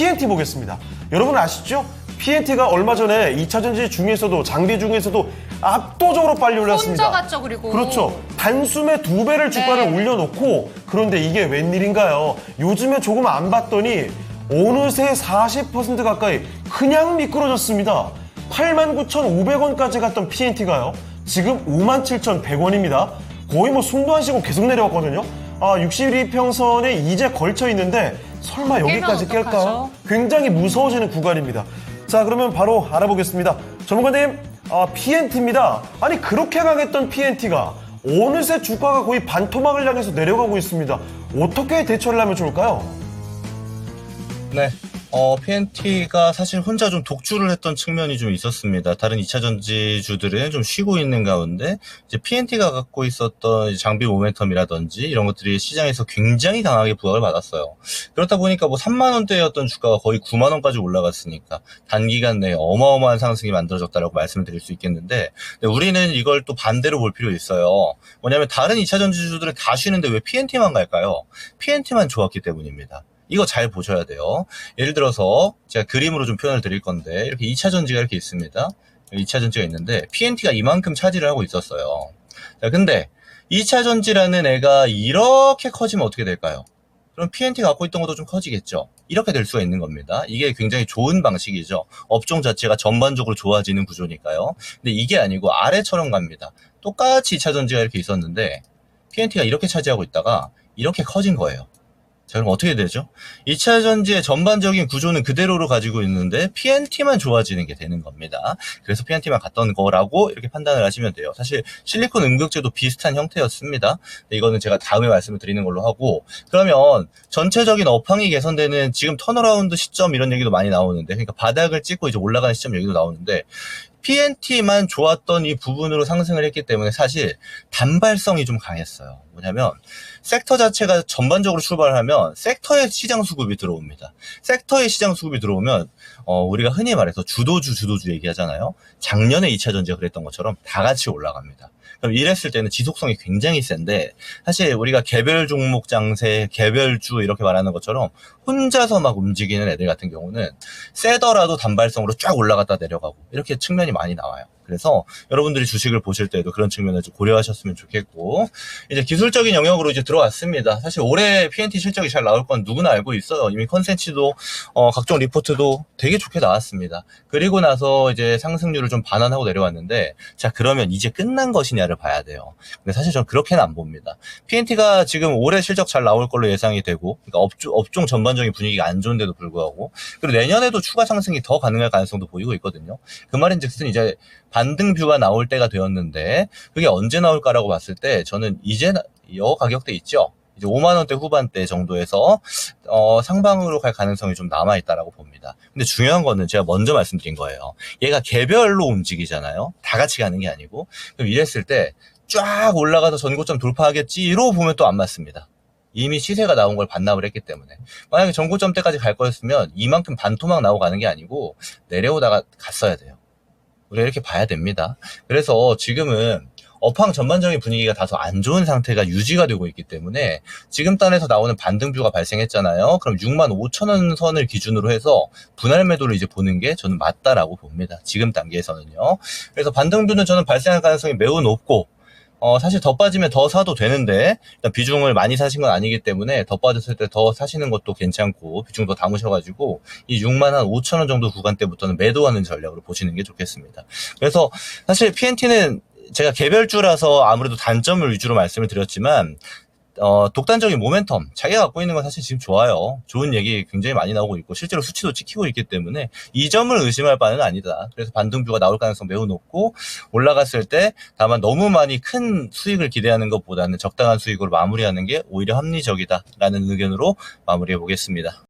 PNT 보겠습니다. 여러분 아시죠? PNT가 얼마 전에 2차전지 중에서도 장비 중에서도 압도적으로 빨리 올랐습니다. 혼자 갔죠, 그리고. 그렇죠. 단숨에 2배를 주가를 네. 올려놓고 그런데 이게 웬일인가요? 요즘에 조금 안 봤더니 어느새 40% 가까이 그냥 미끄러졌습니다. 89,500원까지 갔던 PNT가요. 지금 57,100원입니다. 거의 뭐 숨도 안 쉬고 계속 내려왔거든요. 62평선에 이제 걸쳐 있는데 설마 여기까지 깨면 깰까요? 어떡하죠? 굉장히 무서워지는 구간입니다. 자, 그러면 바로 알아보겠습니다. 전문가님, PNT입니다. 아니, 그렇게 강했던 PNT가 어느새 주가가 거의 반토막을 향해서 내려가고 있습니다. 어떻게 대처를 하면 좋을까요? 네. PNT가 사실 혼자 좀 독주를 했던 측면이 좀 있었습니다. 다른 2차 전지주들은 좀 쉬고 있는 가운데, 이제 PNT가 갖고 있었던 장비 모멘텀이라든지 이런 것들이 시장에서 굉장히 강하게 부각을 받았어요. 그렇다 보니까 뭐 3만원대였던 주가가 거의 9만원까지 올라갔으니까 단기간 내에 어마어마한 상승이 만들어졌다라고 말씀을 드릴 수 있겠는데, 우리는 이걸 또 반대로 볼 필요 있어요. 뭐냐면 다른 2차 전지주들은 다 쉬는데 왜 PNT만 갈까요? PNT만 좋았기 때문입니다. 이거 잘 보셔야 돼요. 예를 들어서 제가 그림으로 좀 표현을 드릴 건데, 이렇게 2차 전지가 이렇게 있습니다. 2차 전지가 있는데 PNT가 이만큼 차지를 하고 있었어요. 자, 근데 2차 전지라는 애가 이렇게 커지면 어떻게 될까요? 그럼 PNT가 갖고 있던 것도 좀 커지겠죠. 이렇게 될 수가 있는 겁니다. 이게 굉장히 좋은 방식이죠. 업종 자체가 전반적으로 좋아지는 구조니까요. 근데 이게 아니고 아래처럼 갑니다. 똑같이 2차 전지가 이렇게 있었는데 PNT가 이렇게 차지하고 있다가 이렇게 커진 거예요. 자, 그럼 어떻게 되죠? 2차 전지의 전반적인 구조는 그대로로 가지고 있는데 PNT만 좋아지는 게 되는 겁니다. 그래서 PNT만 갔던 거라고 이렇게 판단을 하시면 돼요. 사실 실리콘 음극재도 비슷한 형태였습니다. 이거는 제가 다음에 말씀을 드리는 걸로 하고, 그러면 전체적인 업황이 개선되는 지금 턴어라운드 시점 이런 얘기도 많이 나오는데, 그러니까 바닥을 찍고 이제 올라가는 시점 얘기도 나오는데, PNT만 좋았던 이 부분으로 상승을 했기 때문에 사실 단발성이 좀 강했어요. 뭐냐면 섹터 자체가 전반적으로 출발을 하면 섹터의 시장 수급이 들어옵니다. 섹터의 시장 수급이 들어오면 우리가 흔히 말해서 주도주 얘기하잖아요. 작년에 2차 전지가 그랬던 것처럼 다 같이 올라갑니다. 그럼 이랬을 때는 지속성이 굉장히 센데, 사실 우리가 개별 종목 장세, 개별주 이렇게 말하는 것처럼 혼자서 막 움직이는 애들 같은 경우는 세더라도 단발성으로 쫙 올라갔다 내려가고 이렇게 측면이 많이 나와요. 그래서 여러분들이 주식을 보실 때도 그런 측면을 좀 고려하셨으면 좋겠고, 이제 기술적인 영역으로 이제 들어왔습니다. 사실 올해 PNT 실적이 잘 나올 건 누구나 알고 있어요. 이미 컨센치도 각종 리포트도 되게 좋게 나왔습니다. 그리고 나서 이제 상승률을 좀 반환하고 내려왔는데, 자, 그러면 이제 끝난 것이냐를 봐야 돼요. 근데 사실 저는 그렇게는 안 봅니다. PNT가 지금 올해 실적 잘 나올 걸로 예상이 되고, 그러니까 업종 전반적인 분위기가 안 좋은데도 불구하고, 그리고 내년에도 추가 상승이 더 가능할 가능성도 보이고 있거든요. 그 말인즉슨 이제 반등뷰가 나올 때가 되었는데, 그게 언제 나올까라고 봤을 때 저는 이제 여 가격대 있죠. 이제 5만 원대 후반대 정도에서 상방으로 갈 가능성이 좀 남아 있다라고 봅니다. 근데 중요한 거는 제가 먼저 말씀드린 거예요. 얘가 개별로 움직이잖아요. 다 같이 가는 게 아니고. 그럼 이랬을 때 쫙 올라가서 전고점 돌파하겠지로 보면 또 안 맞습니다. 이미 시세가 나온 걸 반납을 했기 때문에. 만약에 전고점 때까지 갈 거였으면 이만큼 반토막 나오고 가는 게 아니고 내려오다가 갔어야 돼요. 우리가 이렇게 봐야 됩니다. 그래서 지금은 업황 전반적인 분위기가 다소 안 좋은 상태가 유지가 되고 있기 때문에 지금 단에서 나오는 반등뷰가 발생했잖아요. 그럼 65,000원 선을 기준으로 해서 분할 매도를 이제 보는 게 저는 맞다라고 봅니다. 지금 단계에서는요. 그래서 반등뷰는 저는 발생할 가능성이 매우 높고, 사실 더 빠지면 더 사도 되는데, 일단 비중을 많이 사신 건 아니기 때문에 더 빠졌을 때 더 사시는 것도 괜찮고, 비중 더 담으셔가지고, 이 65,000원 정도 구간대부터는 매도하는 전략으로 보시는 게 좋겠습니다. 그래서 사실 PNT는 제가 개별주라서 아무래도 단점을 위주로 말씀을 드렸지만, 독단적인 모멘텀, 자기가 갖고 있는 건 사실 지금 좋아요. 좋은 얘기 굉장히 많이 나오고 있고, 실제로 수치도 찍히고 있기 때문에 이 점을 의심할 바는 아니다. 그래서 반등뷰가 나올 가능성 매우 높고, 올라갔을 때 다만 너무 많이 큰 수익을 기대하는 것보다는 적당한 수익으로 마무리하는 게 오히려 합리적이다라는 의견으로 마무리해 보겠습니다.